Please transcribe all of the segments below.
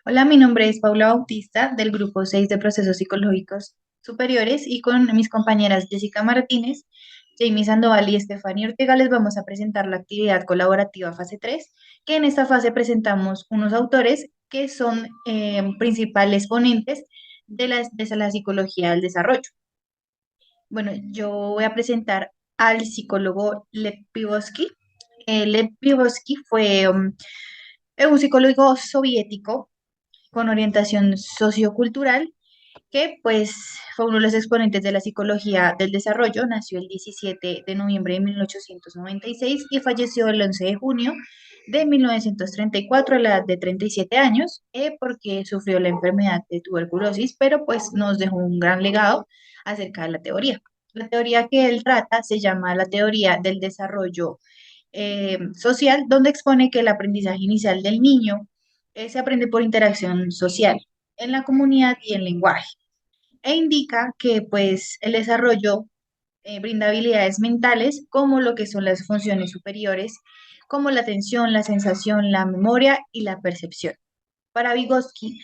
Hola, mi nombre es Paula Bautista del Grupo 6 de Procesos Psicológicos Superiores y con mis compañeras Jessica Martínez, Jamie Sandoval y Estefanía Ortega les vamos a presentar la actividad colaborativa fase 3, que en esta fase presentamos unos autores que son principales ponentes de la psicología del desarrollo. Bueno, yo voy a presentar al psicólogo Lev Vygotsky. Lev Vygotsky fue un psicólogo soviético con orientación sociocultural, que pues fue uno de los exponentes de la psicología del desarrollo. Nació el 17 de noviembre de 1896 y falleció el 11 de junio de 1934 a la edad de 37 años, porque sufrió la enfermedad de tuberculosis, pero pues nos dejó un gran legado acerca de la teoría. La teoría que él trata se llama la teoría del desarrollo social, donde expone que el aprendizaje inicial del niño se aprende por interacción social en la comunidad y en lenguaje, e indica que pues el desarrollo brinda habilidades mentales como lo que son las funciones superiores, como la atención, la sensación, la memoria y la percepción. Para Vygotsky,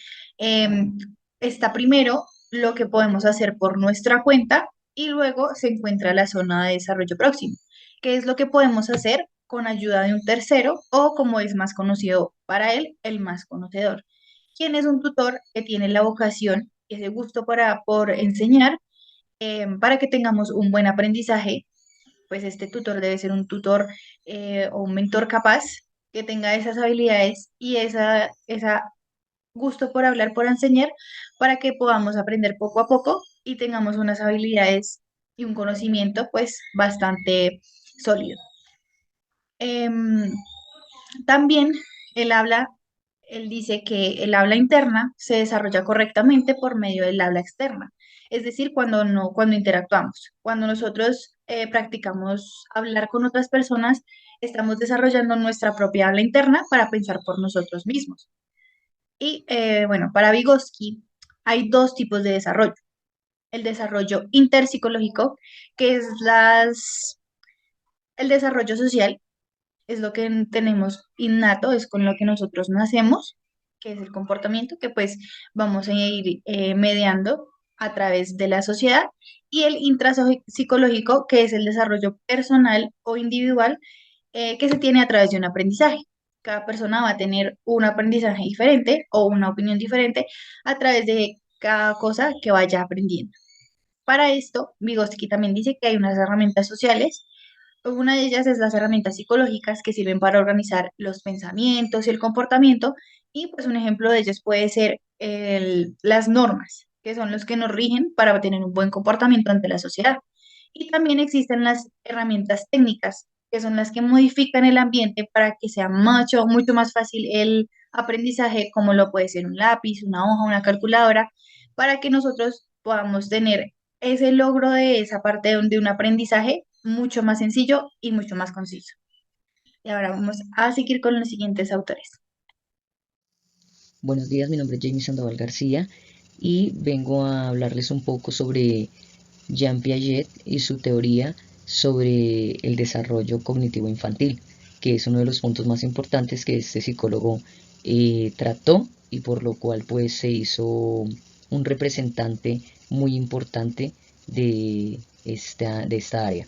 está primero lo que podemos hacer por nuestra cuenta y luego se encuentra la zona de desarrollo próximo, que es lo que podemos hacer con ayuda de un tercero o, como es más conocido para él, el más conocedor, quien es un tutor que tiene la vocación y ese gusto por enseñar, para que tengamos un buen aprendizaje. Pues este tutor debe ser un tutor o un mentor capaz que tenga esas habilidades y esa gusto por hablar, por enseñar, para que podamos aprender poco a poco y tengamos unas habilidades y un conocimiento pues bastante sólido. Em, También él habla, él dice que el habla interna se desarrolla correctamente por medio del habla externa, es decir, cuando no, cuando interactuamos, cuando nosotros practicamos hablar con otras personas, estamos desarrollando nuestra propia habla interna para pensar por nosotros mismos. Y bueno, para Vygotsky hay dos tipos de desarrollo. El desarrollo interpsicológico, que es el desarrollo social, es lo que tenemos innato, es con lo que nosotros nacemos, que es el comportamiento que pues vamos a ir mediando a través de la sociedad. Y el intrapsicológico, que es el desarrollo personal o individual, que se tiene a través de un aprendizaje. Cada persona va a tener un aprendizaje diferente o una opinión diferente a través de cada cosa que vaya aprendiendo. Para esto, Vygotsky también dice que hay unas herramientas sociales. Una de ellas es las herramientas psicológicas que sirven para organizar los pensamientos y el comportamiento. Y pues un ejemplo de ellas puede ser las normas, que son los que nos rigen para tener un buen comportamiento ante la sociedad. Y también existen las herramientas técnicas, que son las que modifican el ambiente para que sea mucho más fácil el aprendizaje, como lo puede ser un lápiz, una hoja, una calculadora, para que nosotros podamos tener ese logro de esa parte de un aprendizaje mucho más sencillo y mucho más conciso. Y ahora vamos a seguir con los siguientes autores. Buenos días, mi nombre es Jamie Sandoval García y vengo a hablarles un poco sobre Jean Piaget y su teoría sobre el desarrollo cognitivo infantil, que es uno de los puntos más importantes que este psicólogo trató y por lo cual pues se hizo un representante muy importante de esta área.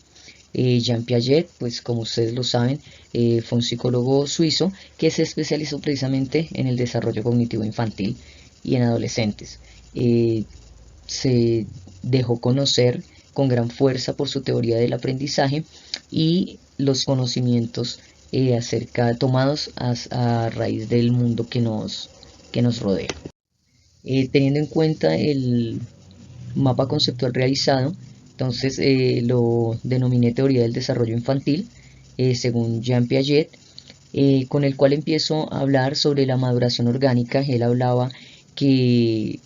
Jean Piaget, pues como ustedes lo saben, fue un psicólogo suizo que se especializó precisamente en el desarrollo cognitivo infantil y en adolescentes. Se dejó conocer con gran fuerza por su teoría del aprendizaje y los conocimientos tomados a raíz del mundo que nos rodea. Teniendo en cuenta el mapa conceptual realizado, entonces lo denominé teoría del desarrollo infantil, según Jean Piaget, con el cual empiezo a hablar sobre la maduración orgánica. Él hablaba que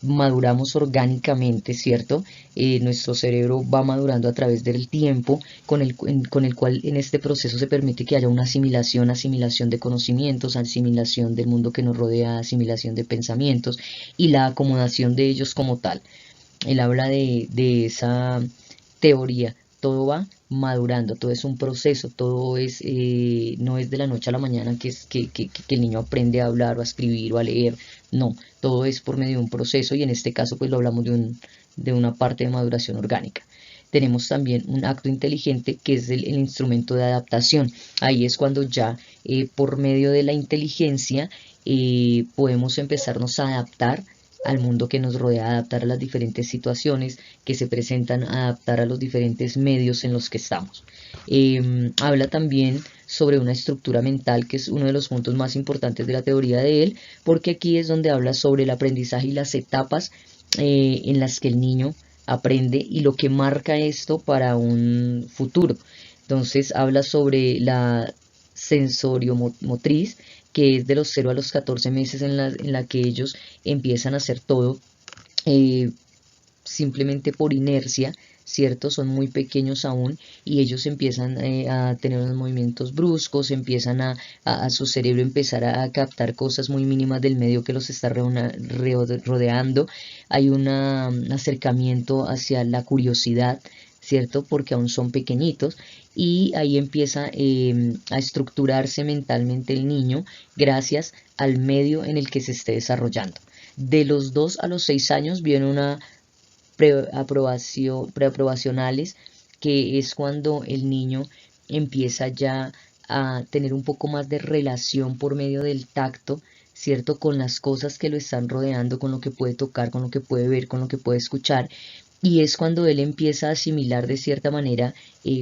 maduramos orgánicamente, ¿cierto? Nuestro cerebro va madurando a través del tiempo, con el cual en este proceso se permite que haya una asimilación de conocimientos, asimilación del mundo que nos rodea, asimilación de pensamientos y la acomodación de ellos como tal. Él habla de esa teoría todo va madurando, todo es un proceso, todo es, no es de la noche a la mañana que el niño aprende a hablar o a escribir o a leer, no, todo es por medio de un proceso y en este caso pues lo hablamos de una parte de maduración orgánica. Tenemos también un acto inteligente que es el instrumento de adaptación. Ahí es cuando ya por medio de la inteligencia podemos empezarnos a adaptar al mundo que nos rodea, adaptar a las diferentes situaciones que se presentan, adaptar a los diferentes medios en los que estamos. Habla también sobre una estructura mental, que es uno de los puntos más importantes de la teoría de él, porque aquí es donde habla sobre el aprendizaje y las etapas en las que el niño aprende y lo que marca esto para un futuro. Entonces habla sobre la sensorio-motriz, que es de los 0 a los 14 meses en la que ellos empiezan a hacer todo eh, simplemente por inercia, ¿cierto? Son muy pequeños aún y ellos empiezan a tener unos movimientos bruscos, empiezan a su cerebro empezar a captar cosas muy mínimas del medio que los está rodeando. Hay un acercamiento hacia la curiosidad, ¿cierto? Porque aún son pequeñitos y ahí empieza a estructurarse mentalmente el niño gracias al medio en el que se esté desarrollando. De los 2 a los 6 años viene una preaprobacionales, que es cuando el niño empieza ya a tener un poco más de relación por medio del tacto, ¿cierto? Con las cosas que lo están rodeando, con lo que puede tocar, con lo que puede ver, con lo que puede escuchar. Y es cuando él empieza a asimilar de cierta manera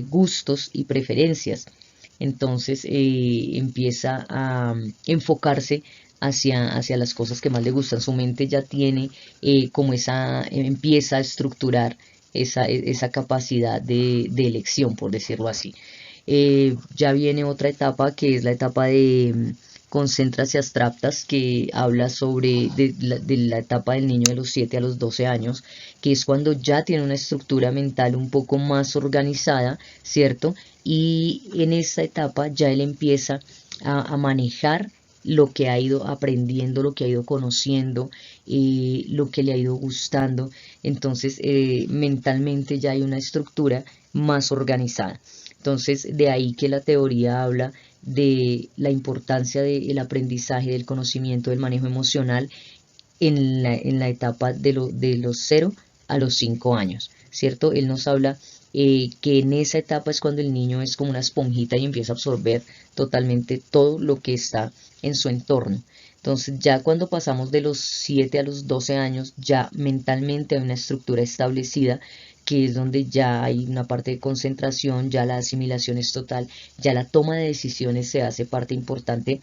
gustos y preferencias. Entonces empieza a enfocarse hacia las cosas que más le gustan. Su mente ya tiene como empieza a estructurar esa capacidad de elección, por decirlo así. Ya viene otra etapa que es la etapa de concéntrase abstractas, que habla sobre de la etapa del niño de los 7 a los 12 años, que es cuando ya tiene una estructura mental un poco más organizada, ¿cierto? Y en esta etapa ya él empieza a manejar lo que ha ido aprendiendo, lo que ha ido conociendo, lo que le ha ido gustando. Entonces, mentalmente ya hay una estructura más organizada. Entonces, de ahí que la teoría habla de la importancia del aprendizaje, del conocimiento, del manejo emocional en la etapa de los 0 a los 5 años, ¿cierto? Él nos habla que en esa etapa es cuando el niño es como una esponjita y empieza a absorber totalmente todo lo que está en su entorno. Entonces ya cuando pasamos de los 7 a los 12 años, ya mentalmente hay una estructura establecida, que es donde ya hay una parte de concentración, ya la asimilación es total, ya la toma de decisiones se hace parte importante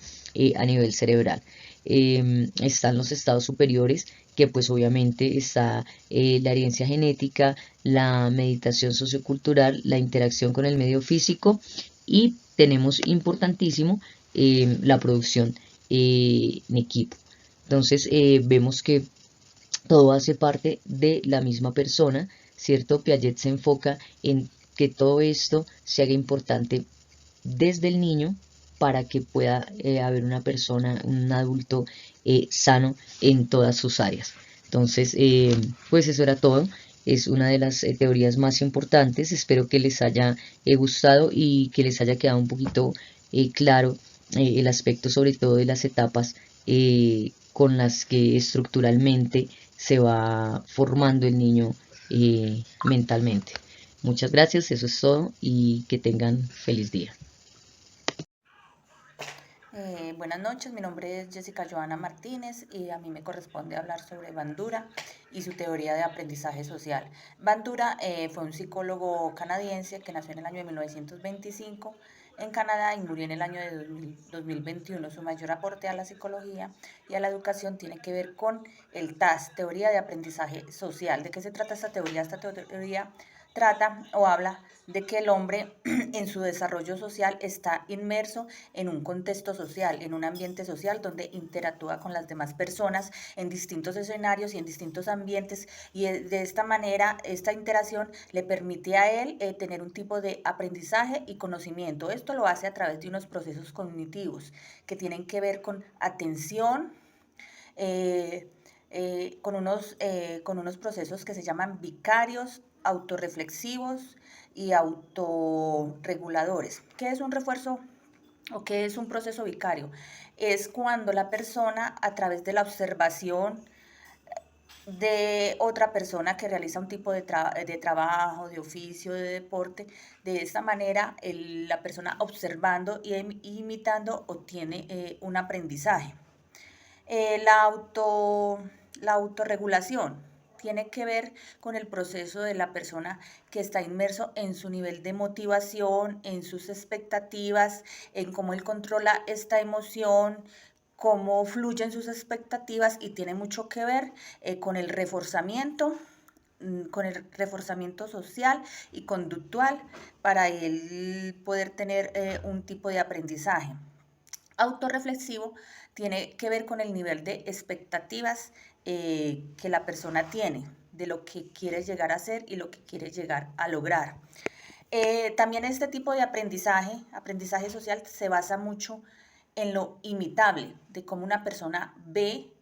a nivel cerebral. Están los estados superiores, que pues obviamente está la herencia genética, la meditación sociocultural, la interacción con el medio físico y tenemos importantísimo la producción en equipo. Entonces vemos que todo hace parte de la misma persona, ¿cierto? Piaget se enfoca en que todo esto se haga importante desde el niño para que pueda haber una persona, un adulto sano en todas sus áreas. Entonces, pues eso era todo. Es una de las teorías más importantes. Espero que les haya gustado y que les haya quedado un poquito claro el aspecto sobre todo de las etapas con las que estructuralmente se va formando el niño mentalmente. Muchas gracias, eso es todo y que tengan feliz día. Buenas noches, mi nombre es Jessica Joana Martínez y a mí me corresponde hablar sobre Bandura y su teoría de aprendizaje social. Bandura fue un psicólogo canadiense que nació en el año de 1925 en Canadá y murió en el año de 2021. Su mayor aporte a la psicología y a la educación tiene que ver con el TAS, teoría de aprendizaje social. ¿De qué se trata esta teoría? Esta teoría trata o habla de que el hombre en su desarrollo social está inmerso en un contexto social, en un ambiente social donde interactúa con las demás personas en distintos escenarios y en distintos ambientes y de esta manera esta interacción le permite a él tener un tipo de aprendizaje y conocimiento. Esto lo hace a través de unos procesos cognitivos que tienen que ver con atención, eh, con unos procesos que se llaman vicarios, autorreflexivos, y autorreguladores. ¿Qué es un refuerzo o qué es un proceso vicario? Es cuando la persona, a través de la observación de otra persona que realiza un tipo de trabajo, de oficio, de deporte, de esta manera la persona observando y imitando obtiene un aprendizaje. La, la autorregulación tiene que ver con el proceso de la persona que está inmerso en su nivel de motivación, en sus expectativas, en cómo él controla esta emoción, cómo fluyen sus expectativas, y tiene mucho que ver con el reforzamiento social y conductual para él poder tener un tipo de aprendizaje. Autorreflexivo tiene que ver con el nivel de expectativas que la persona tiene, de lo que quiere llegar a ser y lo que quiere llegar a lograr. También este tipo de aprendizaje social, se basa mucho en lo imitable, de cómo una persona ve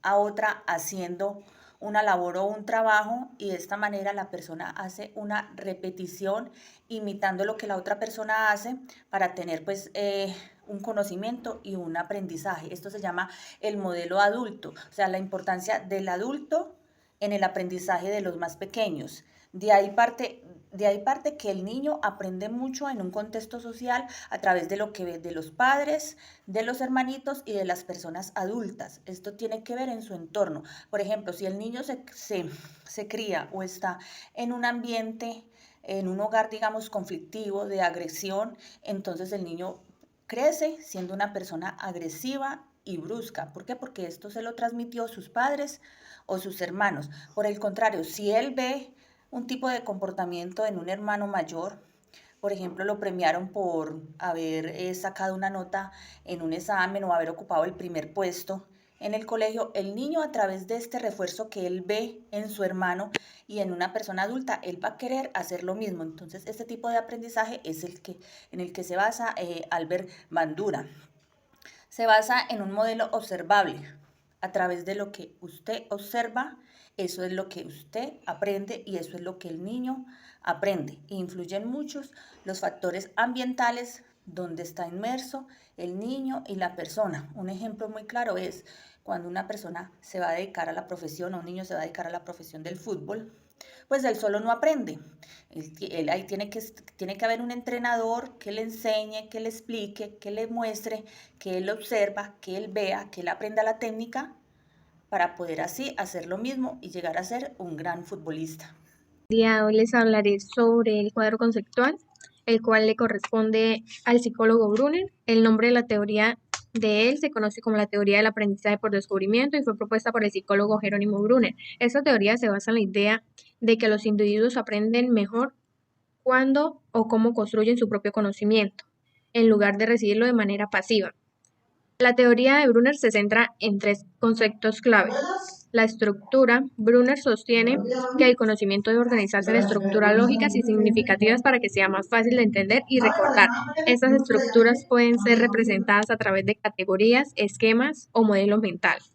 a otra haciendo una labor o un trabajo, y de esta manera la persona hace una repetición imitando lo que la otra persona hace para tener pues un conocimiento y un aprendizaje. Esto se llama el modelo adulto, o sea, la importancia del adulto en el aprendizaje de los más pequeños. De ahí parte que el niño aprende mucho en un contexto social a través de lo que ve de los padres, de los hermanitos y de las personas adultas. Esto tiene que ver en su entorno. Por ejemplo, si el niño se cría o está en un ambiente, en un hogar, digamos, conflictivo, de agresión, entonces el niño crece siendo una persona agresiva y brusca. ¿Por qué? Porque esto se lo transmitió sus padres o sus hermanos. Por el contrario, si él ve un tipo de comportamiento en un hermano mayor, por ejemplo, lo premiaron por haber sacado una nota en un examen o haber ocupado el primer puesto en el colegio, el niño, a través de este refuerzo que él ve en su hermano y en una persona adulta, él va a querer hacer lo mismo. Entonces, este tipo de aprendizaje es en el que se basa Albert Bandura. Se basa en un modelo observable. A través de lo que usted observa, eso es lo que usted aprende y eso es lo que el niño aprende. Influyen muchos los factores ambientales donde está inmerso el niño y la persona. Un ejemplo muy claro es cuando una persona se va a dedicar a la profesión, o un niño se va a dedicar a la profesión del fútbol, pues él solo no aprende. Ahí tiene que haber un entrenador que le enseñe, que le explique, que le muestre, que él observa, que él vea, que él aprenda la técnica para poder así hacer lo mismo y llegar a ser un gran futbolista. Hoy les hablaré sobre el cuadro conceptual, el cual le corresponde al psicólogo Brunner. El nombre de la teoría de él se conoce como la teoría del aprendizaje por descubrimiento y fue propuesta por el psicólogo Jerónimo Brunner. Esta teoría se basa en la idea de que los individuos aprenden mejor cuando o cómo construyen su propio conocimiento, en lugar de recibirlo de manera pasiva. La teoría de Brunner se centra en tres conceptos clave. La estructura. Brunner sostiene que el conocimiento debe organizarse en estructuras lógicas y significativas para que sea más fácil de entender y recordar. Estas estructuras pueden ser representadas a través de categorías, esquemas o modelos mentales.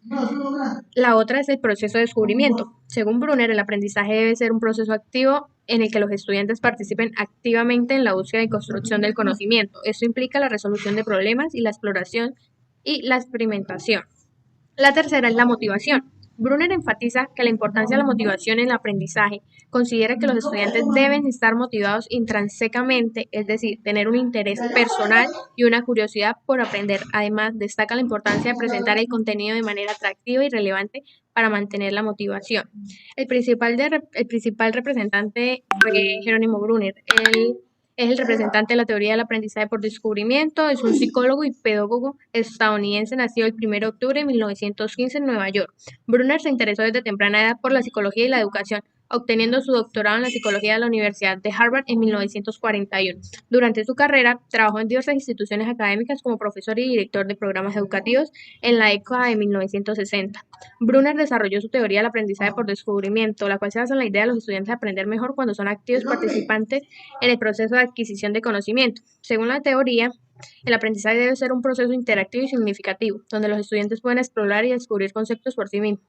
La otra es el proceso de descubrimiento. Según Brunner, el aprendizaje debe ser un proceso activo en el que los estudiantes participen activamente en la búsqueda y construcción del conocimiento. Esto implica la resolución de problemas y la exploración y la experimentación. La tercera es la motivación. Brunner enfatiza que la importancia de la motivación en el aprendizaje. Considera que los estudiantes deben estar motivados intrínsecamente, es decir, tener un interés personal y una curiosidad por aprender. Además, destaca la importancia de presentar el contenido de manera atractiva y relevante para mantener la motivación. El principal representante fue Jerónimo Brunner. Él es el representante de la teoría del aprendizaje por descubrimiento, es un psicólogo y pedagogo estadounidense nacido el 1 de octubre de 1915 en Nueva York. Brunner se interesó desde temprana edad por la psicología y la educación, obteniendo su doctorado en la psicología de la Universidad de Harvard en 1941. Durante su carrera, trabajó en diversas instituciones académicas como profesor y director de programas educativos en la década de 1960. Brunner desarrolló su teoría del aprendizaje por descubrimiento, la cual se basa en la idea de los estudiantes de aprender mejor cuando son activos participantes en el proceso de adquisición de conocimiento. Según la teoría, El aprendizaje debe ser un proceso interactivo y significativo, donde los estudiantes pueden explorar y descubrir conceptos por sí mismos.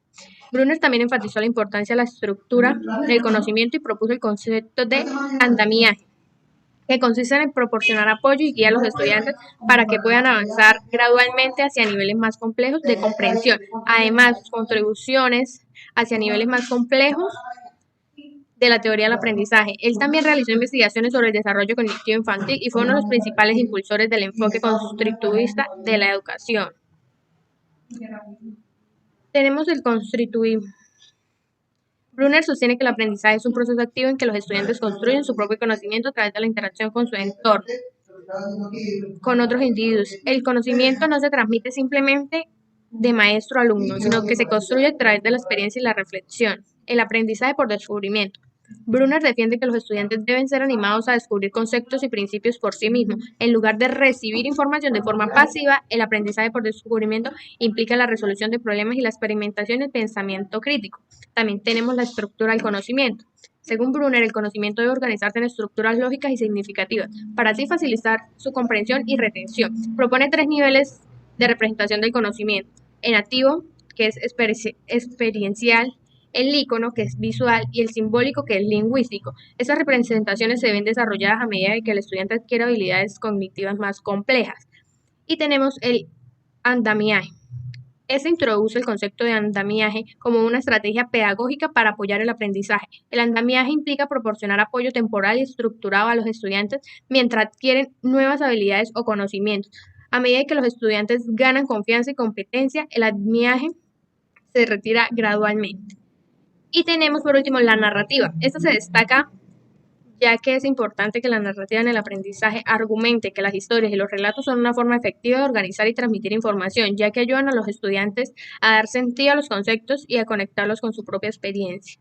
Brunner también enfatizó la importancia de la estructura del conocimiento y propuso el concepto de andamiaje, que consiste en proporcionar apoyo y guía a los estudiantes para que puedan avanzar gradualmente hacia niveles más complejos de comprensión. Además, sus contribuciones hacia niveles más complejos de la teoría del aprendizaje. Él también realizó investigaciones sobre el desarrollo cognitivo infantil y fue uno de los principales impulsores del enfoque constructivista de la educación. Tenemos el constructivismo. Brunner sostiene que el aprendizaje es un proceso activo en que los estudiantes construyen su propio conocimiento a través de la interacción con su entorno, con otros individuos. El conocimiento no se transmite simplemente de maestro a alumno, sino que se construye a través de la experiencia y la reflexión. El aprendizaje por descubrimiento. Brunner defiende que los estudiantes deben ser animados a descubrir conceptos y principios por sí mismos. En lugar de recibir información de forma pasiva, el aprendizaje por descubrimiento implica la resolución de problemas y la experimentación y el pensamiento crítico. También tenemos la estructura del conocimiento. Según Brunner, el conocimiento debe organizarse en estructuras lógicas y significativas, para así facilitar su comprensión y retención. Propone 3 niveles de representación del conocimiento: el activo, que es experiencial; el ícono, que es visual; y el simbólico, que es lingüístico. Estas representaciones se ven desarrolladas a medida de que el estudiante adquiere habilidades cognitivas más complejas. Y tenemos el andamiaje. Este introduce el concepto de andamiaje como una estrategia pedagógica para apoyar el aprendizaje. El andamiaje implica proporcionar apoyo temporal y estructurado a los estudiantes mientras adquieren nuevas habilidades o conocimientos. A medida que los estudiantes ganan confianza y competencia, el andamiaje se retira gradualmente. Y tenemos por último la narrativa. Esta se destaca ya que es importante que la narrativa en el aprendizaje argumente que las historias y los relatos son una forma efectiva de organizar y transmitir información, ya que ayudan a los estudiantes a dar sentido a los conceptos y a conectarlos con su propia experiencia.